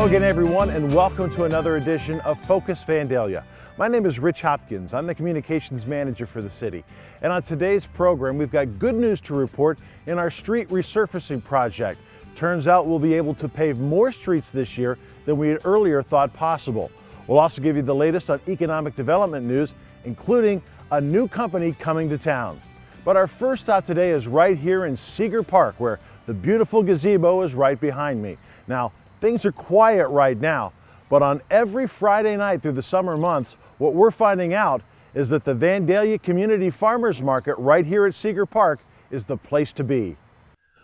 Hello again, everyone, and welcome to another edition of Focus Vandalia. My name is Rich Hopkins. I'm the communications manager for the city. And on today's program, we've got good news to report in our street resurfacing project. Turns out we'll be able to pave more streets this year than we had earlier thought possible. We'll also give you the latest on economic development news, including a new company coming to town. But our first stop today is right here in Seeger Park, where the beautiful gazebo is right behind me. Now, things are quiet right now, but on every Friday night through the summer months, what we're finding out is that the Vandalia Community Farmers Market right here at Seeger Park is the place to be.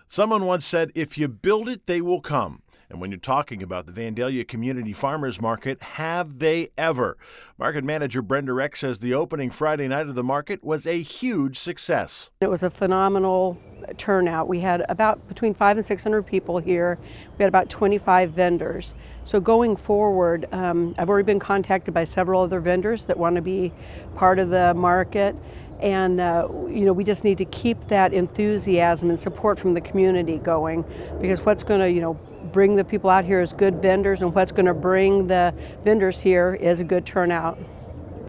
Someone once said, if you build it, they will come. And when you're talking about the Vandalia Community Farmers Market, have they ever? Market manager Brenda Rex says the opening Friday night of the market was a huge success. It was a phenomenal turnout. We had about between 500 and 600 people here. We had about 25 vendors. So going forward, I've already been contacted by several other vendors that want to be part of the market. And we just need to keep that enthusiasm and support from the community going, because what's going to bring the people out here is good vendors, and what's going to bring the vendors here is a good turnout.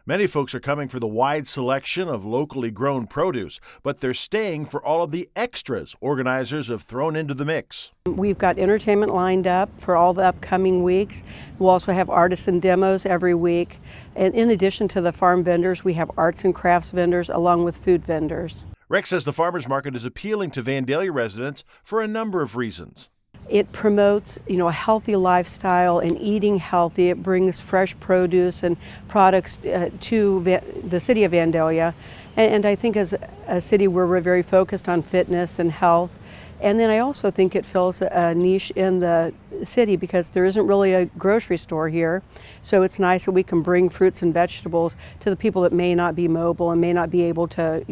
Many folks are coming for the wide selection of locally grown produce, but they're staying for all of the extras organizers have thrown into the mix. We've got entertainment lined up for all the upcoming weeks. We'll also have artisan demos every week. And in addition to the farm vendors, we have arts and crafts vendors along with food vendors. Rex says the farmers market is appealing to Vandalia residents for a number of reasons. It promotes, a healthy lifestyle and eating healthy. It brings fresh produce and products to the city of Vandalia. And I think as a city we're very focused on fitness and health. And then I also think it fills a niche in the city because there isn't really a grocery store here. So it's nice that we can bring fruits and vegetables to the people that may not be mobile and may not be able to,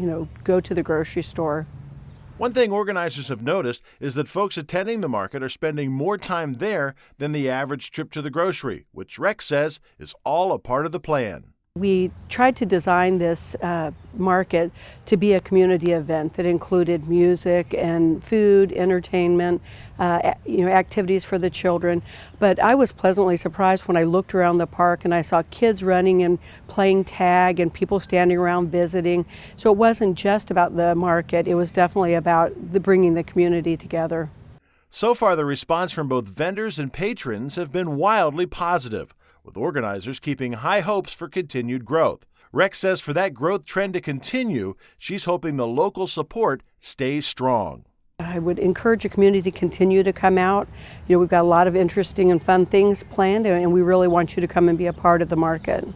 go to the grocery store. One thing organizers have noticed is that folks attending the market are spending more time there than the average trip to the grocery, which Rex says is all a part of the plan. We tried to design this market to be a community event that included music and food, entertainment, activities for the children. But I was pleasantly surprised when I looked around the park and I saw kids running and playing tag and people standing around visiting. So it wasn't just about the market, it was definitely about bringing the community together. So far, the response from both vendors and patrons have been wildly positive, with organizers keeping high hopes for continued growth. Rex says for that growth trend to continue, she's hoping the local support stays strong. I would encourage the community to continue to come out. We've got a lot of interesting and fun things planned, and we really want you to come and be a part of the market.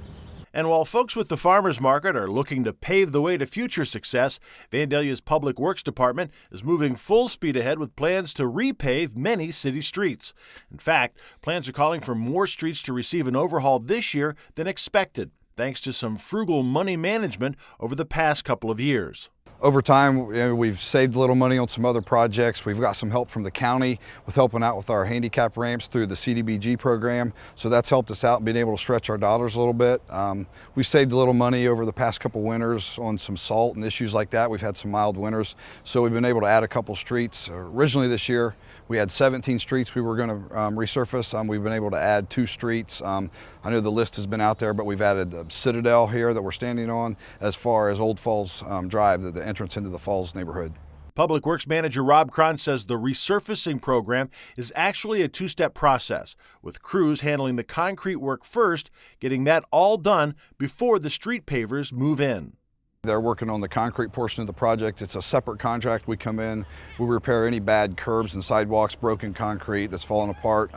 And while folks with the farmers market are looking to pave the way to future success, Vandalia's Public Works Department is moving full speed ahead with plans to repave many city streets. In fact, plans are calling for more streets to receive an overhaul this year than expected, thanks to some frugal money management over the past couple of years. Over time, we've saved a little money on some other projects. We've got some help from the county with helping out with our handicap ramps through the CDBG program. So that's helped us out, being able to stretch our dollars a little bit. We've saved a little money over the past couple winters on some salt and issues like that. We've had some mild winters. So we've been able to add a couple streets. Originally this year, we had 17 streets we were going to resurface. We've been able to add 2 streets. I know the list has been out there, but we've added the Citadel here that we're standing on, as far as Old Falls Drive, the entrance into the Falls neighborhood. Public Works Manager Rob Cron says the resurfacing program is actually a 2-step process, with crews handling the concrete work first, getting that all done before the street pavers move in. They're working on the concrete portion of the project. It's a separate contract. We come in, we repair any bad curbs and sidewalks, broken concrete that's fallen apart.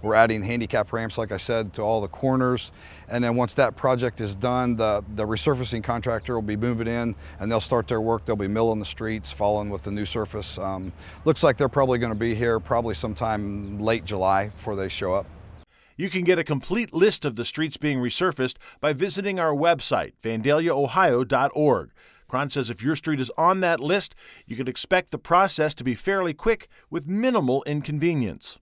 We're adding handicap ramps, like I said, to all the corners. And then once that project is done, the resurfacing contractor will be moving in and they'll start their work. They'll be milling the streets, following with the new surface. Looks like they're probably going to be here probably sometime late July before they show up. You can get a complete list of the streets being resurfaced by visiting our website, vandaliaohio.org. Cron says if your street is on that list, you can expect the process to be fairly quick with minimal inconvenience.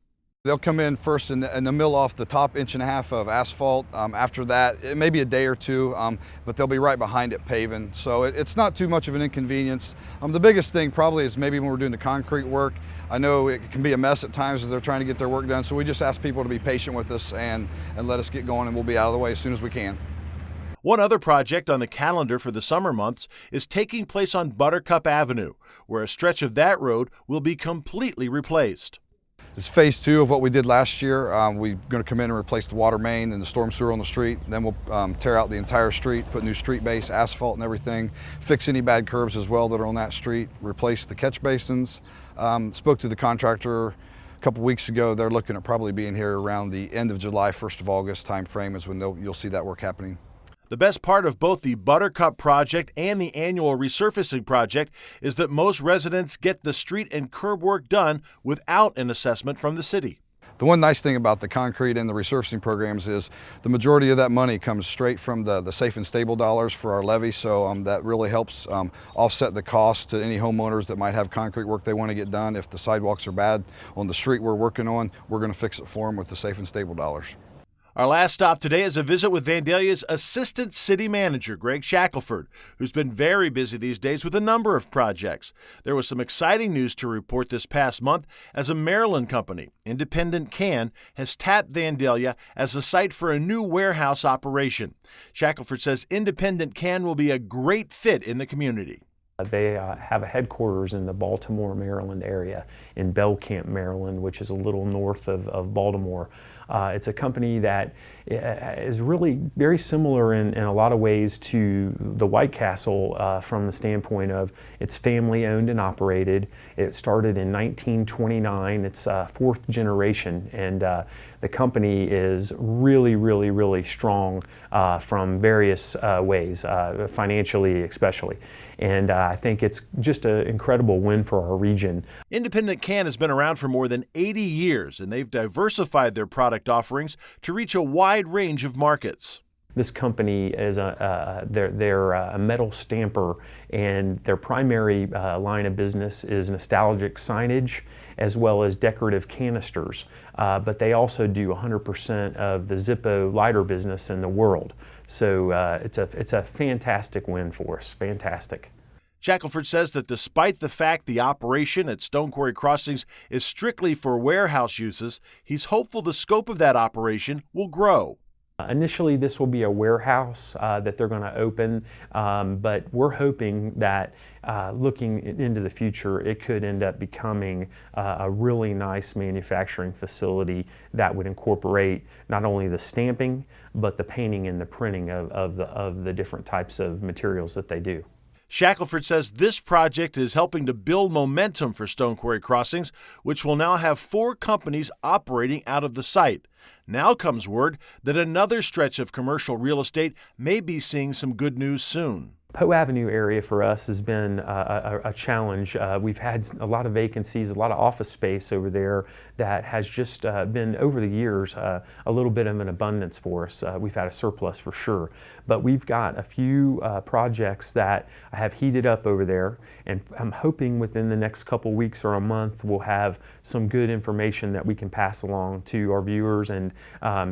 They'll come in first and they'll mill off the top 1.5 inches of asphalt. After that, it may be a day or two, but they'll be right behind it paving. So it's not too much of an inconvenience. The biggest thing probably is maybe when we're doing the concrete work. I know it can be a mess at times as they're trying to get their work done. So we just ask people to be patient with us and let us get going, and we'll be out of the way as soon as we can. One other project on the calendar for the summer months is taking place on Buttercup Avenue, where a stretch of that road will be completely replaced. It's phase 2 of what we did last year. We're going to come in and replace the water main and the storm sewer on the street. Then we'll tear out the entire street, put new street base, asphalt and everything, fix any bad curbs as well that are on that street, replace the catch basins. Spoke to the contractor a couple weeks ago. They're looking at probably being here around the end of July, 1st of August time frame is when you'll see that work happening. The best part of both the Buttercup project and the annual resurfacing project is that most residents get the street and curb work done without an assessment from the city. The one nice thing about the concrete and the resurfacing programs is the majority of that money comes straight from the safe and stable dollars for our levy, so that really helps offset the cost to any homeowners that might have concrete work they want to get done. If the sidewalks are bad on the street we're working on, we're going to fix it for them with the safe and stable dollars. Our last stop today is a visit with Vandalia's Assistant City Manager, Greg Shackelford, who's been very busy these days with a number of projects. There was some exciting news to report this past month as a Maryland company, Independent Can, has tapped Vandalia as a site for a new warehouse operation. Shackelford says Independent Can will be a great fit in the community. They have a headquarters in the Baltimore, Maryland area, in Belcamp, Maryland, which is a little north of Baltimore. It's a company that is really very similar in a lot of ways to the White Castle from the standpoint of it's family owned and operated. It started in 1929. It's fourth generation, and the company is really strong from various ways, financially especially. And I think it's just an incredible win for our region. Independent Can has been around for more than 80 years, and they've diversified their product offerings to reach a wide range of markets. This company is they're a metal stamper, and their primary line of business is nostalgic signage as well as decorative canisters. But they also do 100% of the Zippo lighter business in the world. So it's a fantastic win for us, fantastic. Shackelford says that despite the fact the operation at Stone Quarry Crossings is strictly for warehouse uses, he's hopeful the scope of that operation will grow. Initially, this will be a warehouse that they're going to open, but we're hoping that looking into the future, it could end up becoming a really nice manufacturing facility that would incorporate not only the stamping, but the painting and the printing of the different types of materials that they do. Shackelford says this project is helping to build momentum for Stone Quarry Crossings, which will now have 4 companies operating out of the site. Now comes word that another stretch of commercial real estate may be seeing some good news soon. Poe Avenue area for us has been a challenge. We've had a lot of vacancies, a lot of office space over there that has just been, over the years, a little bit of an abundance for us. We've had a surplus for sure. But we've got a few projects that I have heated up over there, and I'm hoping within the next couple weeks or a month we'll have some good information that we can pass along to our viewers. And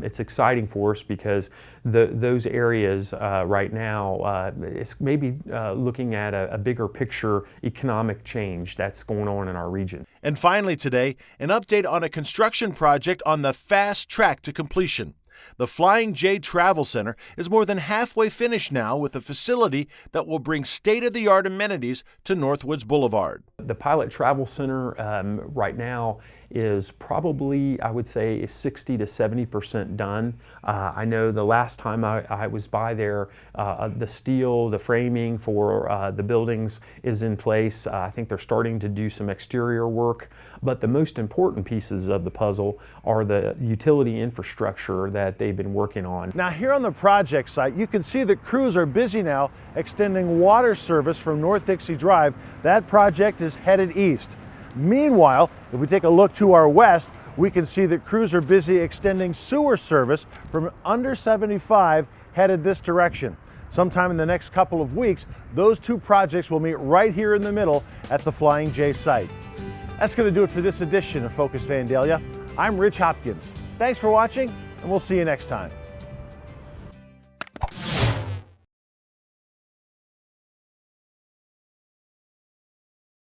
it's exciting for us because those areas right now, it's maybe looking at a bigger picture economic change that's going on in our region. And finally today, an update on a construction project on the fast track to completion. The Flying J Travel Center is more than halfway finished now with a facility that will bring state-of-the-art amenities to Northwoods Boulevard. The Pilot Travel Center right now is probably, I would say, 60 to 70% done. I know the last time I was by there, the steel, the framing for the buildings is in place. I think they're starting to do some exterior work, but the most important pieces of the puzzle are the utility infrastructure that they've been working on. Now here on the project site, you can see that crews are busy now extending water service from North Dixie Drive. That project is headed east. Meanwhile, if we take a look to our west, we can see that crews are busy extending sewer service from under 75 headed this direction. Sometime in the next couple of weeks, those 2 projects will meet right here in the middle at the Flying J site. That's going to do it for this edition of Focus Vandalia. I'm Rich Hopkins. Thanks for watching, and we'll see you next time.